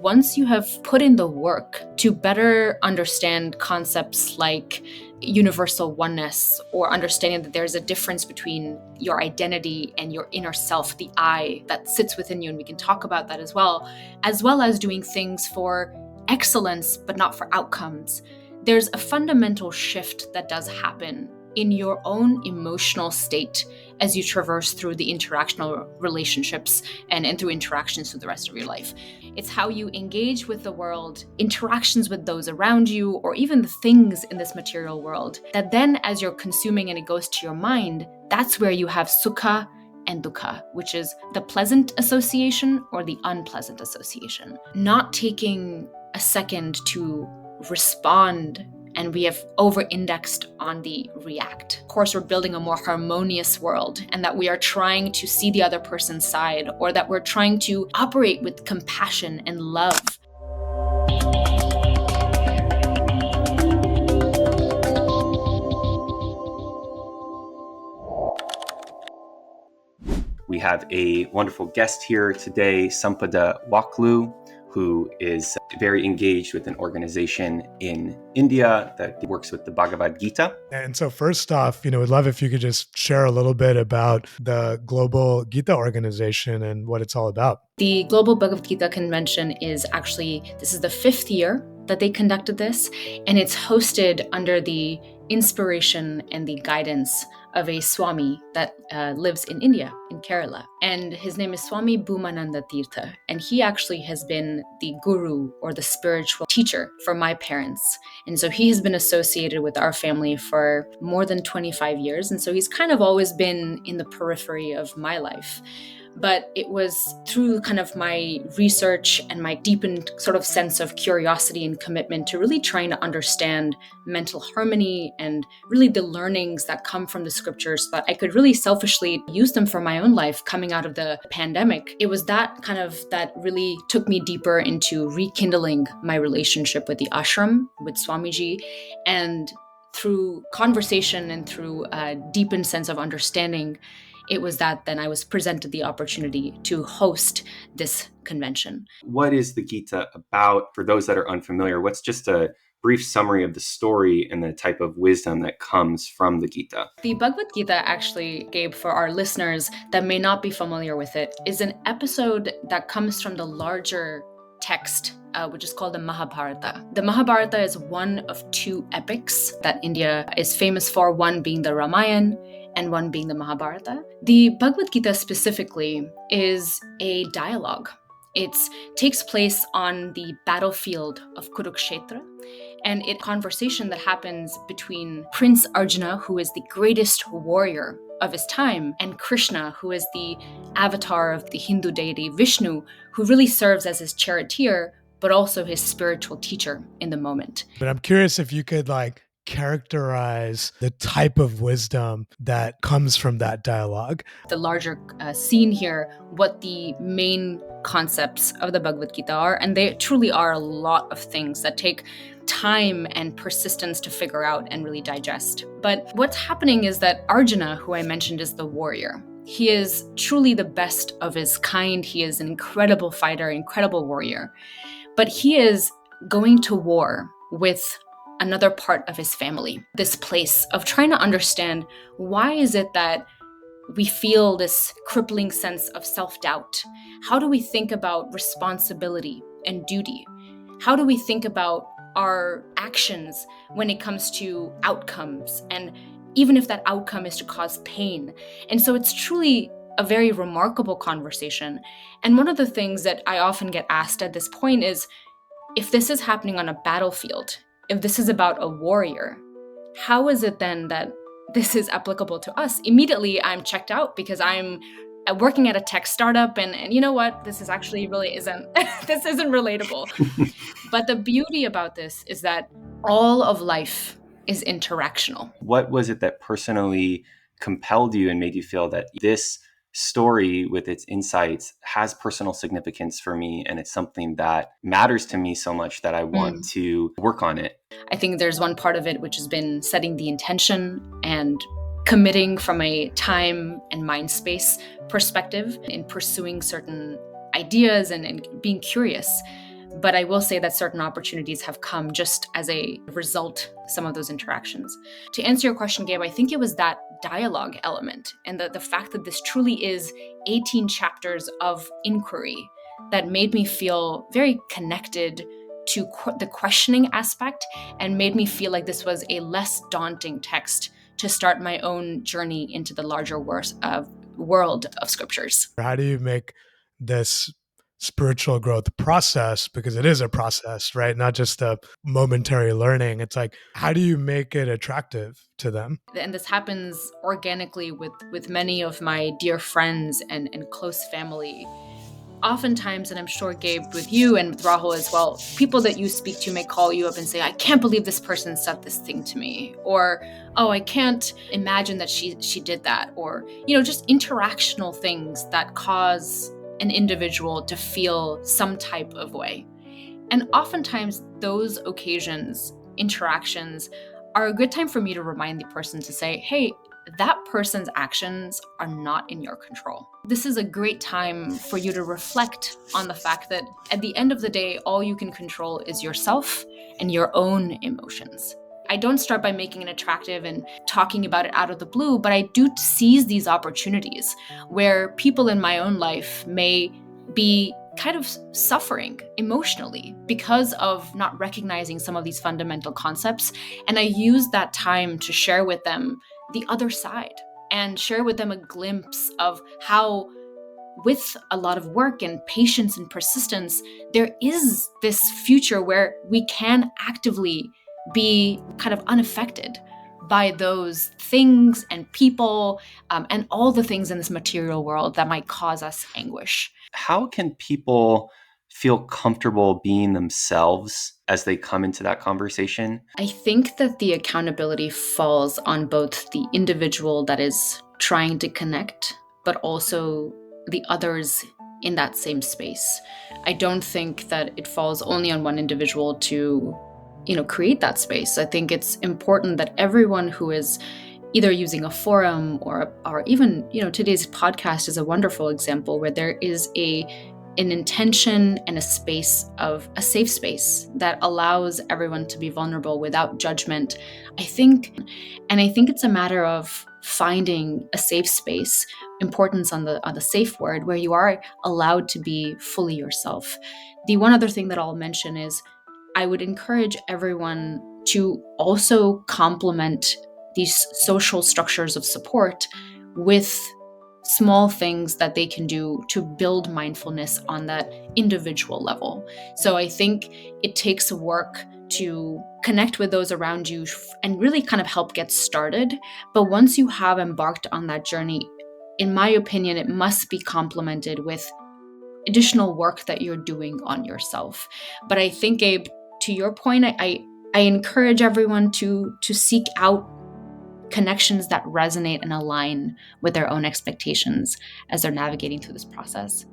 once you have put in the work to better understand concepts like universal oneness, or understanding that there's a difference between your identity and your inner self, the I that sits within you, and we can talk about that as well as doing things for excellence but not for outcomes, there's a fundamental shift that does happen in your own emotional state as you traverse through the interactional relationships and through interactions through the rest of your life. It's how you engage with the world, interactions with those around you, or even the things in this material world, that then as you're consuming and it goes to your mind, that's where you have sukha and dukkha, which is the pleasant association or the unpleasant association. Not taking a second to respond, and we have over-indexed on the react. Of course, we're building a more harmonious world, and that we are trying to see the other person's side, or that we're trying to operate with compassion and love. We have a wonderful guest here today, Sampada Waklu, who is very engaged with an organization in India that works with the Bhagavad Gita. And so first off, we'd love if you could just share a little bit about the Global Gita organization and what it's all about. The Global Bhagavad Gita Convention this is the 5th year that they conducted this, and it's hosted under the inspiration and the guidance of a Swami that lives in India, in Kerala. And his name is Swami Bhumananda Tirtha. And he actually has been the guru or the spiritual teacher for my parents. And so he has been associated with our family for more than 25 years. And so he's kind of always been in the periphery of my life. But it was through kind of my research and my deepened sort of sense of curiosity and commitment to really trying to understand mental harmony and really the learnings that come from the scriptures, so that I could really selfishly use them for my own life coming out of the pandemic. It was that really took me deeper into rekindling my relationship with the ashram, with Swamiji, and through conversation and through a deepened sense of understanding, it was that then I was presented the opportunity to host this convention. What is the Gita about? For those that are unfamiliar, what's just a brief summary of the story and the type of wisdom that comes from the Gita? The Bhagavad Gita actually, Gabe, for our listeners that may not be familiar with it, is an episode that comes from the larger text, which is called the Mahabharata. The Mahabharata is one of 2 epics that India is famous for, one being the Ramayana and one being the Mahabharata. The Bhagavad Gita specifically is a dialogue. It takes place on the battlefield of Kurukshetra, and it's a conversation that happens between Prince Arjuna, who is the greatest warrior of his time, and Krishna, who is the avatar of the Hindu deity Vishnu, who really serves as his charioteer, but also his spiritual teacher in the moment. But I'm curious if you could characterize the type of wisdom that comes from that dialogue. The larger scene here, what the main concepts of the Bhagavad Gita are, and they truly are a lot of things that take time and persistence to figure out and really digest. But what's happening is that Arjuna, who I mentioned, is the warrior. He is truly the best of his kind. He is an incredible fighter, incredible warrior. But he is going to war with another part of his family, this place of trying to understand, why is it that we feel this crippling sense of self-doubt? How do we think about responsibility and duty? How do we think about our actions when it comes to outcomes, and even if that outcome is to cause pain? And so it's truly a very remarkable conversation. And one of the things that I often get asked at this point is, if this is happening on a battlefield, if this is about a warrior, how is it then that this is applicable to us? Immediately, I'm checked out because I'm working at a tech startup, and you know what? This is actually really isn't, this isn't relatable. But the beauty about this is that all of life is interactional. What was it that personally compelled you and made you feel that this story with its insights has personal significance for me, and it's something that matters to me so much that I want to work on it? I think there's one part of it which has been setting the intention and committing from a time and mind space perspective in pursuing certain ideas and being curious. But I will say that certain opportunities have come just as a result of some of those interactions. To answer your question, Gabe, I think it was that dialogue element and the fact that this truly is 18 chapters of inquiry that made me feel very connected to the questioning aspect and made me feel like this was a less daunting text to start my own journey into the larger world of scriptures. How do you make this spiritual growth process, because it is a process, right? Not just a momentary learning. It's like, how do you make it attractive to them? And this happens organically with many of my dear friends and close family. Oftentimes, and I'm sure, Gabe, with you and with Rahul as well, people that you speak to may call you up and say, I can't believe this person said this thing to me. Or, oh, I can't imagine that she did that. Or, just interactional things that cause an individual to feel some type of way. And oftentimes those occasions, interactions, are a good time for me to remind the person to say, hey, that person's actions are not in your control. This is a great time for you to reflect on the fact that at the end of the day, all you can control is yourself and your own emotions. I don't start by making it attractive and talking about it out of the blue, but I do seize these opportunities where people in my own life may be kind of suffering emotionally because of not recognizing some of these fundamental concepts. And I use that time to share with them the other side and share with them a glimpse of how, with a lot of work and patience and persistence, there is this future where we can actively be kind of unaffected by those things and people and all the things in this material world that might cause us anguish. How can people feel comfortable being themselves as they come into that conversation? I think that the accountability falls on both the individual that is trying to connect, but also the others in that same space. I don't think that it falls only on one individual to, create that space. I think it's important that everyone who is either using a forum or even, today's podcast is a wonderful example where there is an intention and a space of a safe space that allows everyone to be vulnerable without judgment. I think it's a matter of finding a safe space, importance on the safe word, where you are allowed to be fully yourself. The one other thing that I'll mention is I would encourage everyone to also complement these social structures of support with small things that they can do to build mindfulness on that individual level. So I think it takes work to connect with those around you and really kind of help get started. But once you have embarked on that journey, in my opinion, it must be complemented with additional work that you're doing on yourself. But I think, Gabe, to your point, I encourage everyone to seek out connections that resonate and align with their own expectations as they're navigating through this process.